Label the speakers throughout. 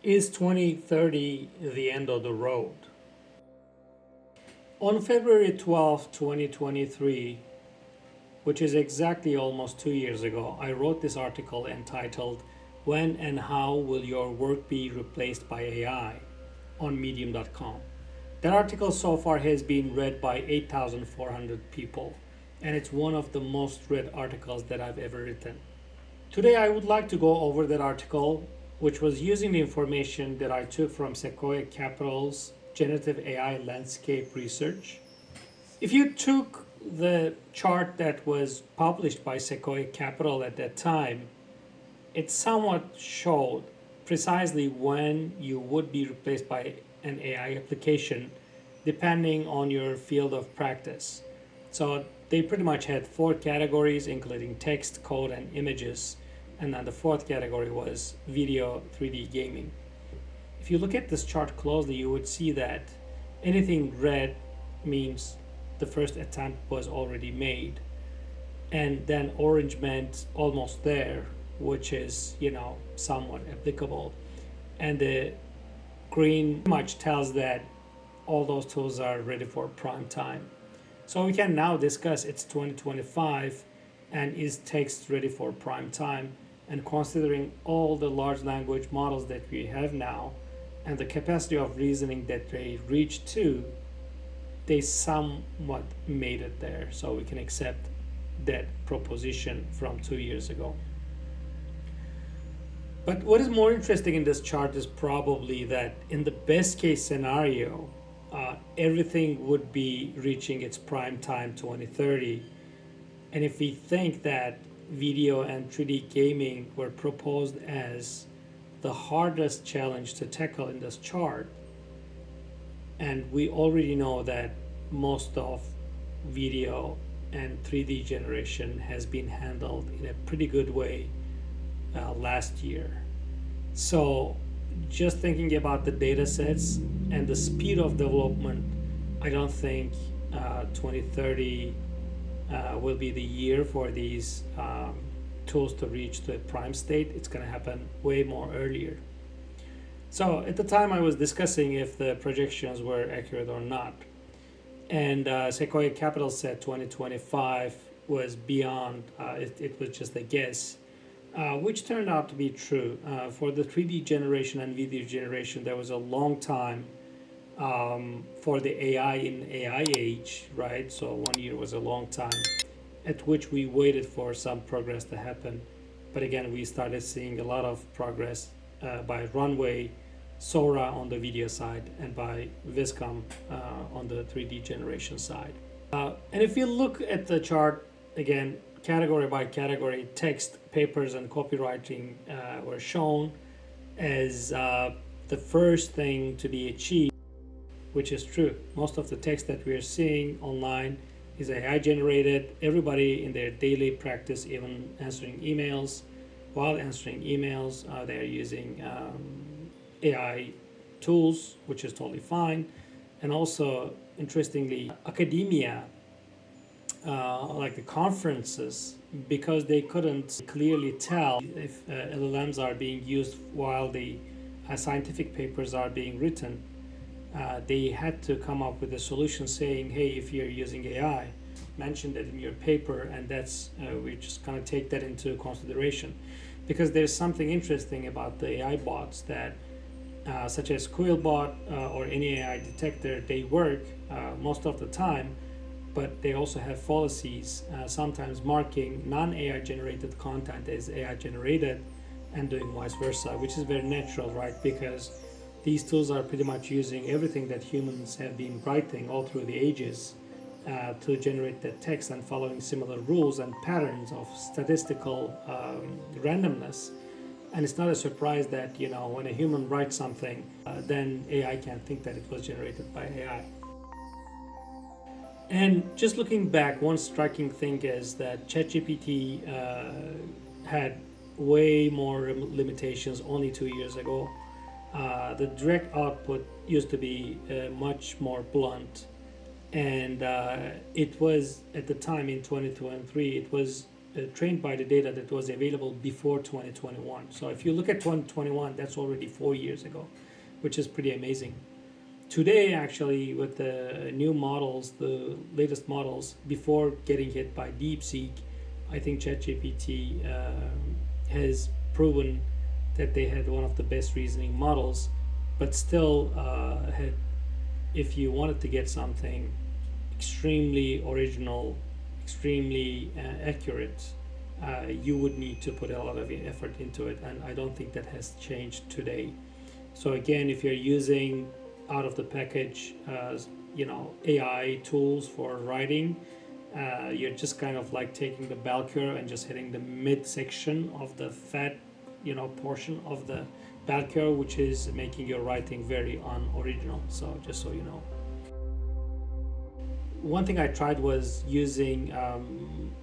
Speaker 1: Is 2030 the end of the road? On February 12, 2023, which is exactly almost 2 years ago, I wrote this article entitled When and How Will Your Work Be Replaced by AI on medium.com. That article so far has been read by 8,400 people, and it's one of the most read articles that I've ever written. Today, I would like to go over that article, which was using the information that I took from SEQUOIA Capital's Generative AI Landscape Research. If you took the chart that was published by SEQUOIA Capital at that time, it somewhat showed precisely when you would be replaced by an AI application, depending on your field of practice. So they pretty much had 4 categories, including text, code, and images. And then the 4th category was video 3D gaming. If you look at this chart closely, you would see that anything red means the first attempt was already made. And then orange meant almost there, which is, somewhat applicable. And the green much tells that all those tools are ready for prime time. So we can now discuss it's 2025 and is text ready for prime time. And considering all the large language models that we have now and the capacity of reasoning that they reach to, they somewhat made it there. So we can accept that proposition from 2 years ago. But what is more interesting in this chart is probably that in the best case scenario, everything would be reaching its prime time 2030. And if we think that video and 3D gaming were proposed as the hardest challenge to tackle in this chart, and we already know that most of video and 3D generation has been handled in a pretty good way last year. So just thinking about the data sets and the speed of development, I don't think 2030 will be the year for these tools to reach the prime state. It's going to happen way more earlier. So at the time I was discussing if the projections were accurate or not. And SEQUOIA Capital said 2025 was beyond, it was just a guess, which turned out to be true. For the 3D generation and video generation, there was a long time for the AI in AI age, right? So 1 year was a long time at which we waited for some progress to happen. But again, we started seeing a lot of progress by Runway, Sora on the video side, and by Viscom on the 3D generation side. And if you look at the chart, again, category by category, text, papers, and copywriting were shown as the first thing to be achieved, which is true. Most of the text that we are seeing online is AI generated. Everybody in their daily practice, even answering emails, while answering emails, they're using AI tools, which is totally fine. And also, interestingly, academia, like the conferences, because they couldn't clearly tell if LLMs are being used while the scientific papers are being written, they had to come up with a solution saying, hey, if you're using AI, mention that in your paper, and that's we're just going to take that into consideration. Because there's something interesting about the AI bots that, such as Quillbot or any AI detector, they work most of the time, but they also have fallacies, sometimes marking non-AI generated content as AI generated and doing vice versa, which is very natural, right? Because these tools are pretty much using everything that humans have been writing all through the ages to generate that text and following similar rules and patterns of statistical randomness. And it's not a surprise that, when a human writes something, then AI can think that it was generated by AI. And just looking back, one striking thing is that ChatGPT had way more limitations only 2 years ago. The direct output used to be much more blunt, and it was at the time in 2023 it was trained by the data that was available before 2021. So if you look at 2021, that's already 4 years ago, which is pretty amazing. Today, actually, with the new models, the latest models, before getting hit by DeepSeek, I think ChatGPT has proven that they had one of the best reasoning models, but still had, if you wanted to get something extremely original, extremely accurate, you would need to put a lot of effort into it, and I don't think that has changed today. So again, if you're using out of the package, AI tools for writing, you're just kind of like taking the bell curve and just hitting the mid section of the fat, portion of the bell curve, which is making your writing very unoriginal. So just so you know. One thing I tried was using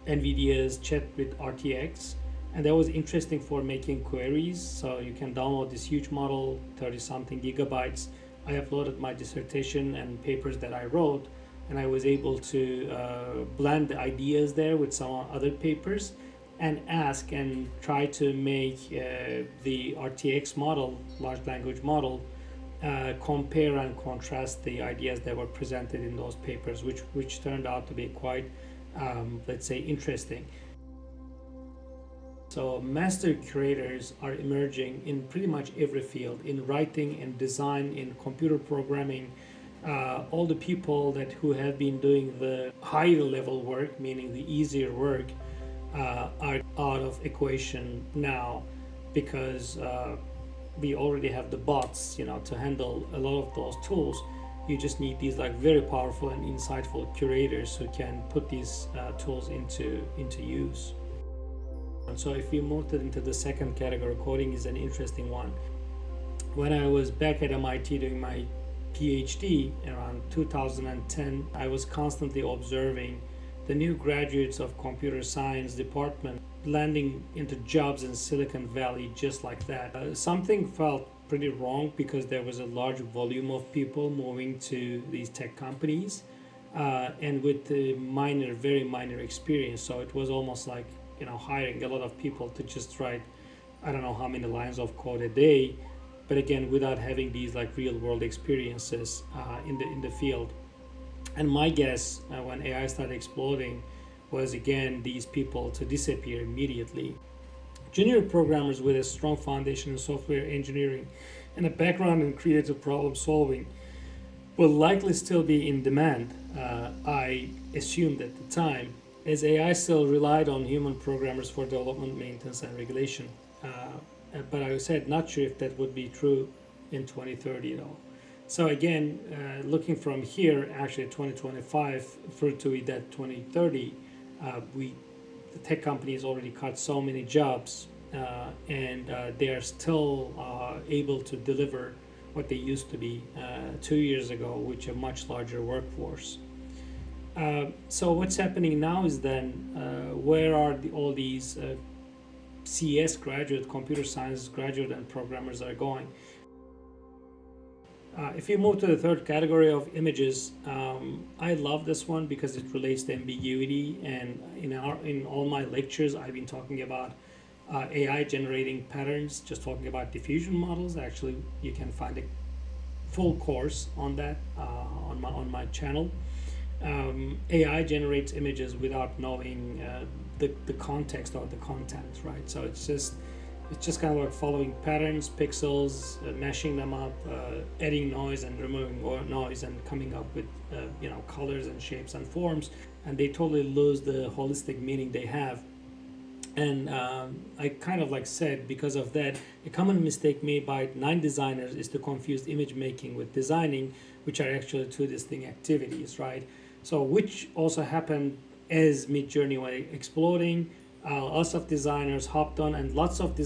Speaker 1: NVIDIA's Chat with RTX, and that was interesting for making queries. So you can download this huge model, 30 something gigabytes. I uploaded my dissertation and papers that I wrote, and I was able to blend the ideas there with some other papers and ask and try to make the RTX model, large language model, compare and contrast the ideas that were presented in those papers, which turned out to be quite, let's say, interesting. So master curators are emerging in pretty much every field, in writing, in design, in computer programming. All the people who have been doing the higher level work, meaning the easier work, are out of equation now, because we already have the bots, to handle a lot of those tools. You just need these very powerful and insightful curators who can put these tools into use. So if we moved it into the second category, coding is an interesting one. When I was back at MIT doing my PhD around 2010, I was constantly observing the new graduates of computer science department landing into jobs in Silicon Valley just like that. Something felt pretty wrong because there was a large volume of people moving to these tech companies, and with the very minor experience. So it was almost like hiring a lot of people to just write, I don't know how many lines of code a day, but again, without having these real world experiences in the field. And my guess when AI started exploding was, again, these people to disappear immediately. Junior programmers with a strong foundation in software engineering and a background in creative problem solving will likely still be in demand, I assumed at the time, as AI still relied on human programmers for development, maintenance, and regulation. But I said, not sure if that would be true in 2030 at all. So again, looking from here, actually 2025, for to be that 2030, the tech companies already cut so many jobs, and they are still able to deliver what they used to be 2 years ago, which a much larger workforce. So what's happening now is then, where are all these CS graduate, computer science graduate and programmers are going? If you move to the third category of images, I love this one because it relates to ambiguity, and in all my lectures I've been talking about AI generating patterns, just talking about diffusion models. Actually, you can find a full course on that on my channel. AI generates images without knowing the context or the content, right? So it's just kind of like following patterns, pixels, mashing them up, adding noise and removing noise, and coming up with colors and shapes and forms, and they totally lose the holistic meaning they have. And I kind of said, because of that, a common mistake made by 9 designers is to confuse image making with designing, which are actually two distinct activities, right? So which also happened as Midjourney was exploding. Lots of designers hopped on, and lots of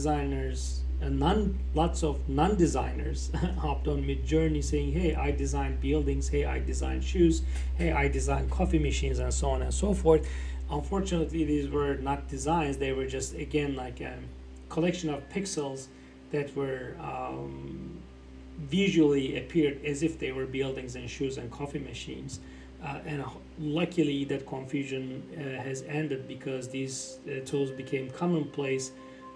Speaker 1: non-designers hopped on Midjourney saying, hey, I design buildings, hey, I design shoes, hey, I design coffee machines, and so on and so forth. Unfortunately, these were not designs. They were just, again, a collection of pixels that were visually appeared as if they were buildings and shoes and coffee machines. And luckily that confusion has ended because these tools became commonplace,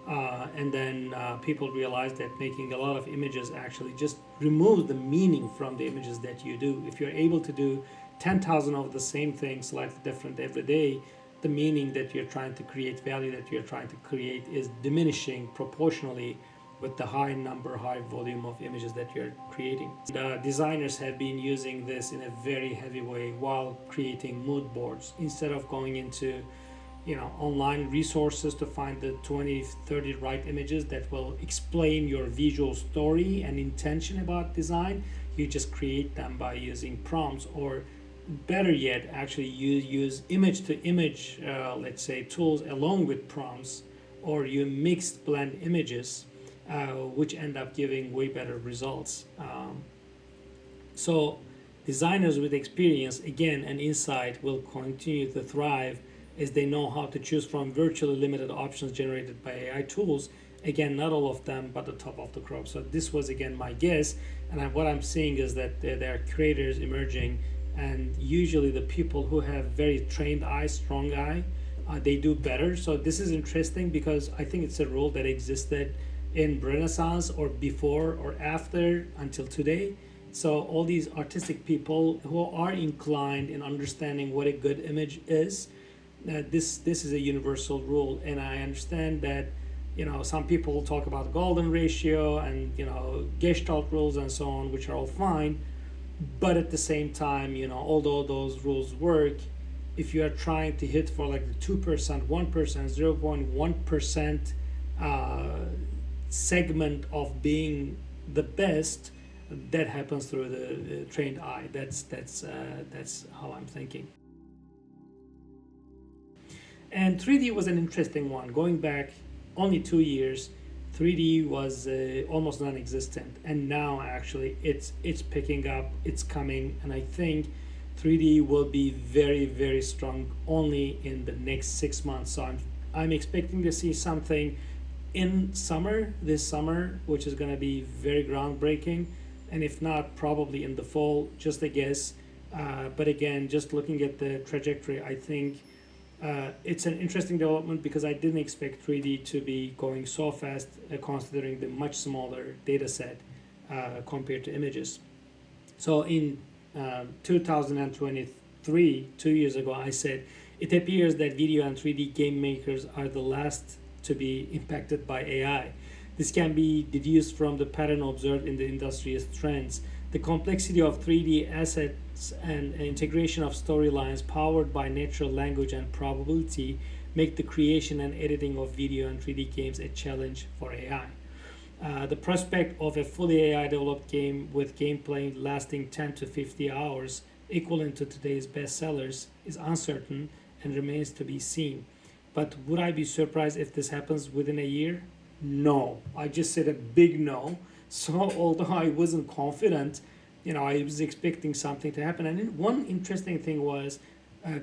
Speaker 1: and then people realized that making a lot of images actually just removes the meaning from the images that you do. If you're able to do 10,000 of the same thing slightly different every day, the meaning that you're trying to create, value that you're trying to create, is diminishing proportionally with the high volume of images that you're creating. Designers have been using this in a very heavy way while creating mood boards. Instead of going into online resources to find the 20, 30 right images that will explain your visual story and intention about design, you just create them by using prompts, or better yet, actually use image to image, let's say, tools along with prompts, or you mixed blend images, which end up giving way better results. So designers with experience, again, and insight will continue to thrive as they know how to choose from virtually limited options generated by AI tools. Again, not all of them, but the top of the crop. So this was, again, my guess. And what I'm seeing is that there are creators emerging, and usually the people who have very trained eye, strong eye, they do better. So this is interesting because I think it's a role that existed in Renaissance or before or after until today. So all these artistic people who are inclined in understanding what a good image is, this is a universal rule. And I understand that some people talk about golden ratio and Gestalt rules and so on, which are all fine, but at the same time, although those rules work, if you are trying to hit for like the 2%, 1%, 0.1% segment of being the best, that happens through the trained eye. That's how I'm thinking. And 3D was an interesting one. Going back only 2 years, 3D was almost non-existent, and now actually it's picking up, it's coming, and I think 3D will be very, very strong only in the next 6 months. So I'm expecting to see something in this summer, which is going to be very groundbreaking, and if not, probably in the fall, just a guess. But again, just looking at the trajectory, I think it's an interesting development because I didn't expect 3D to be going so fast, considering the much smaller data set compared to images. So in 2023, 2 years ago, I said, it appears that video and 3D game makers are the last to be impacted by AI. This can be deduced from the pattern observed in the industry's trends. The complexity of 3D assets and integration of storylines powered by natural language and probability make the creation and editing of video and 3D games a challenge for AI. The prospect of a fully AI developed game with gameplay lasting 10 to 50 hours, equivalent to today's bestsellers, is uncertain and remains to be seen. But would I be surprised if this happens within a year? No. I just said a big no. So although I wasn't confident, I was expecting something to happen. And one interesting thing was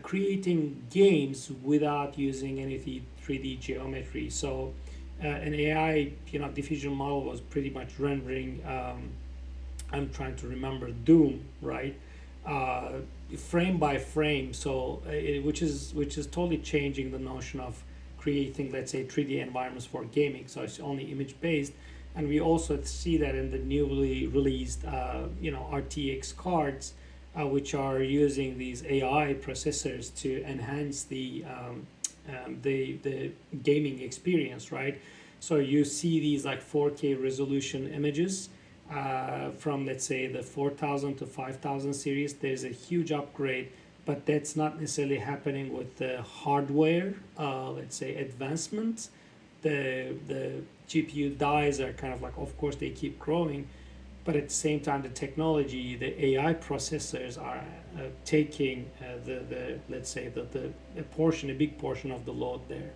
Speaker 1: creating games without using any 3D geometry. So an AI diffusion model was pretty much rendering, I'm trying to remember, Doom, right? Frame by frame, so which is totally changing the notion of creating, let's say, 3D environments for gaming. So it's only image based, and we also see that in the newly released RTX cards, which are using these AI processors to enhance the gaming experience, right? So you see these like 4K resolution images from, let's say, the 4000 to 5000 series. There's a huge upgrade, but that's not necessarily happening with the hardware, let's say, advancements. The GPU dies are kind of like, of course, they keep growing, but at the same time, the technology, the AI processors are taking let's say, a big portion of the load there.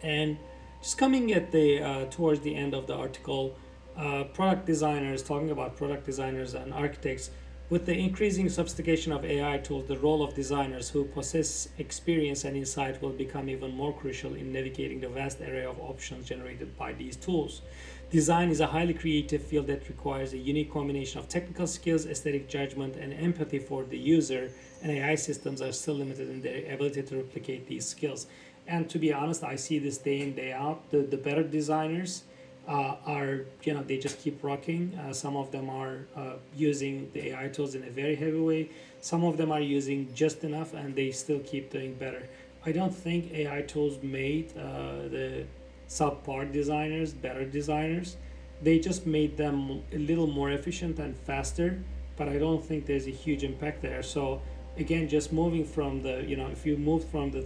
Speaker 1: And just coming at the towards the end of the article, talking about product designers and architects With the increasing sophistication of AI tools, the role of designers who possess experience and insight will become even more crucial in navigating the vast array of options generated by these tools. Design is a highly creative field that requires a unique combination of technical skills, aesthetic judgment, and empathy for the user, and AI systems are still limited in their ability to replicate these skills. And to be honest, I see this day in, day out. The better designers are, they just keep rocking. Some of them are using the AI tools in a very heavy way. Some of them are using just enough, and they still keep doing better. I don't think AI tools made the subpar designers better designers. They just made them a little more efficient and faster, but I don't think there's a huge impact there. So again, just moving from the, if you move from the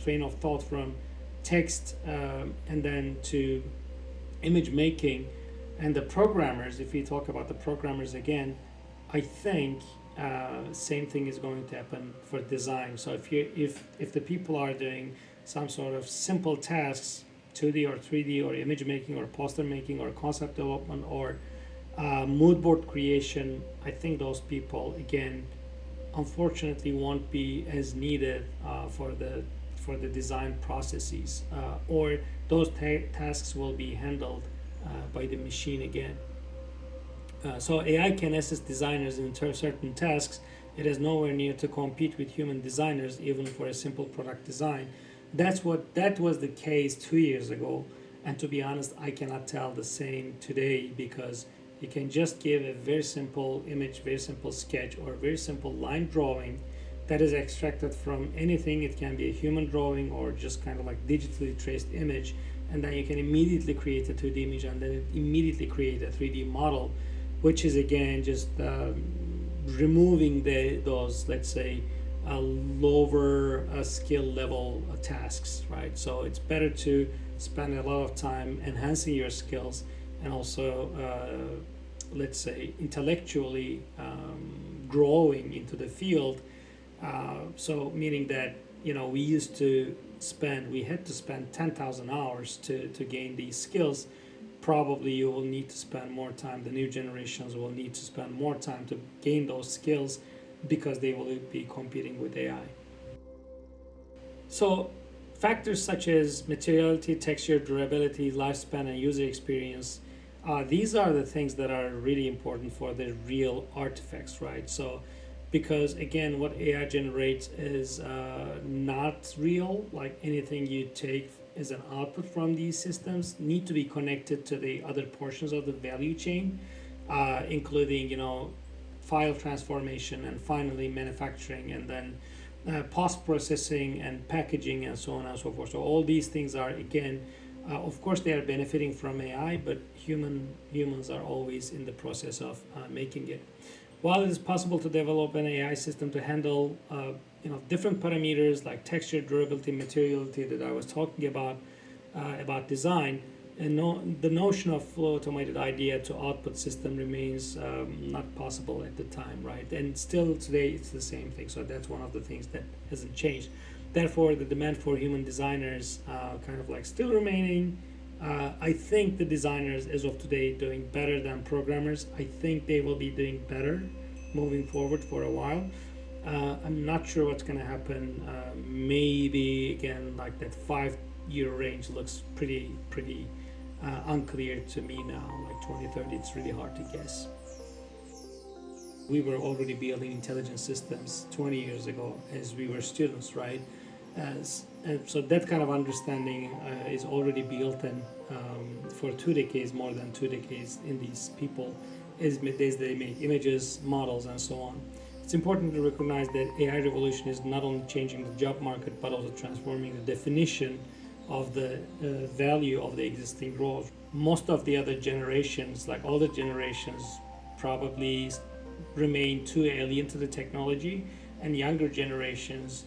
Speaker 1: train of thought from text and then to image making, and the programmers, if we talk about the programmers again, I think same thing is going to happen for design. So if the people are doing some sort of simple tasks, 2D or 3D or image making or poster making or concept development or mood board creation, I think those people again unfortunately won't be as needed for the design processes, or those tasks will be handled by the machine again. So AI can assist designers in certain tasks. It is nowhere near to compete with human designers, even for a simple product design. That was the case 2 years ago, and to be honest, I cannot tell the same today, because you can just give a very simple image, very simple sketch, or a very simple line drawing that is extracted from anything. It can be a human drawing or just kind of like digitally traced image, and then you can immediately create a 2D image and then immediately create a 3D model, which is again just removing those, let's say, lower skill level tasks, right? So it's better to spend a lot of time enhancing your skills and also, let's say, intellectually growing into the field. So meaning that, we had to spend 10,000 hours to gain these skills. Probably you will need to spend more time. The new generations will need to spend more time to gain those skills, because they will be competing with AI. So factors such as materiality, texture, durability, lifespan, and user experience, these are the things that are really important for the real artifacts, right? So because again, what AI generates is not real. Like anything you take as an output from these systems need to be connected to the other portions of the value chain, including, file transformation, and finally manufacturing, and then post-processing and packaging, and so on and so forth. So all these things are, again, of course they are benefiting from AI, but humans are always in the process of making it. While it is possible to develop an AI system to handle different parameters like texture, durability, materiality that I was talking about design, and the notion of flow automated idea to output system remains not possible at the time, right? And still today it's the same thing. So that's one of the things that hasn't changed. Therefore, the demand for human designers kind of like still remaining. I think the designers as of today doing better than programmers. I think they will be doing better moving forward for a while. I'm not sure what's going to happen. Maybe again, like that 5-year range looks pretty unclear to me now. Like 2030, it's really hard to guess. We were already building intelligent systems 20 years ago as we were students, right? And so that kind of understanding is already built in for 2 decades, more than 2 decades in these people as they make images, models, and so on. It's important to recognize that AI revolution is not only changing the job market, but also transforming the definition of the value of the existing roles. Most of the other generations, like older generations, probably remain too alien to the technology, and younger generations,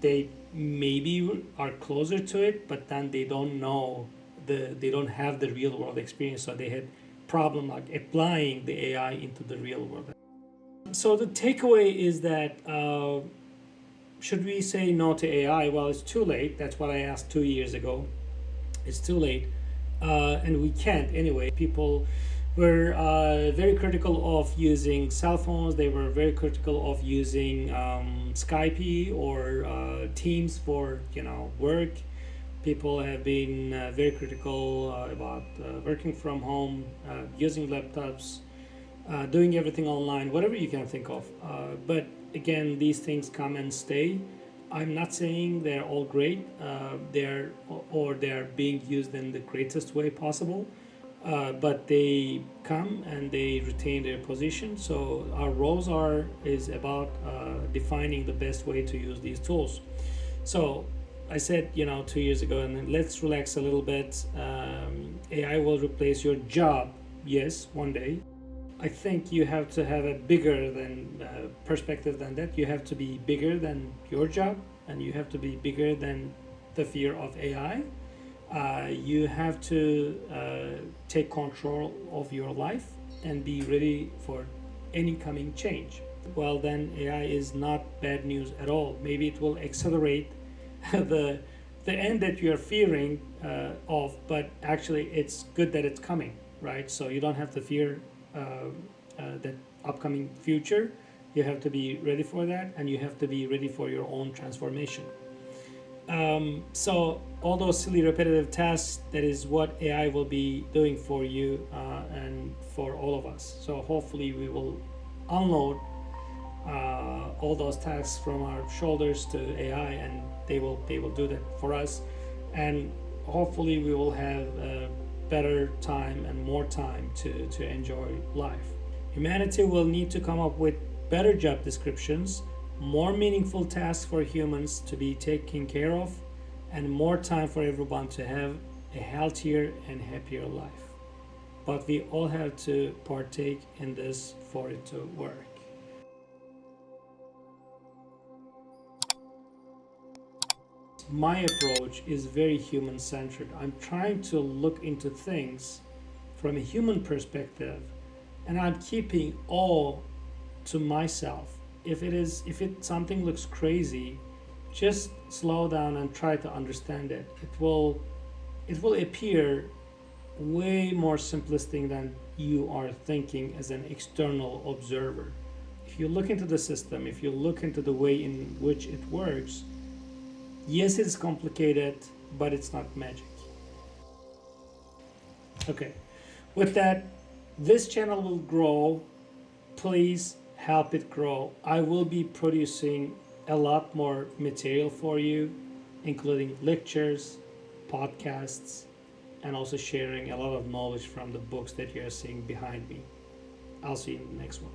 Speaker 1: they maybe are closer to it, but then they don't know they don't have the real world experience, so they had problem like applying the AI into the real world. So the takeaway is that should we say no to AI? Well, it's too late. That's what I asked 2 years ago. It's too late, and we can't anyway. People were very critical of using cell phones. They were very critical of using Skype or Teams for work. People have been very critical about working from home, using laptops, doing everything online, whatever you can think of. But again, these things come and stay. I'm not saying they're all great. They're being used in the greatest way possible. But they come and they retain their position. So our roles is about defining the best way to use these tools. So I said, 2 years ago, and let's relax a little bit. AI will replace your job. Yes, one day. I think you have to have a bigger than perspective than that. You have to be bigger than your job, and you have to be bigger than the fear of AI. You have to take control of your life and be ready for any coming change. Well, then AI is not bad news at all. Maybe it will accelerate the end that you are fearing of, but actually it's good that it's coming, right? So you don't have to fear that upcoming future. You have to be ready for that, and you have to be ready for your own transformation. So all those silly repetitive tasks, that is what AI will be doing for you and for all of us. So hopefully we will unload all those tasks from our shoulders to AI, and they will do that for us. And hopefully we will have a better time and more time to enjoy life. Humanity will need to come up with better job descriptions, more meaningful tasks for humans to be taken care of, and more time for everyone to have a healthier and happier life. But we all have to partake in this for it to work. My approach is very human centered. I'm trying to look into things from a human perspective, and I'm keeping all to myself. If something looks crazy, just slow down and try to understand it. It will appear way more simplistic than you are thinking as an external observer. If you look into the system, if you look into the way in which it works, yes, it's complicated, but it's not magic. Okay, with that, this channel will grow. Please help it grow. I will be producing a lot more material for you, including lectures, podcasts, and also sharing a lot of knowledge from the books that you're seeing behind me. I'll see you in the next one.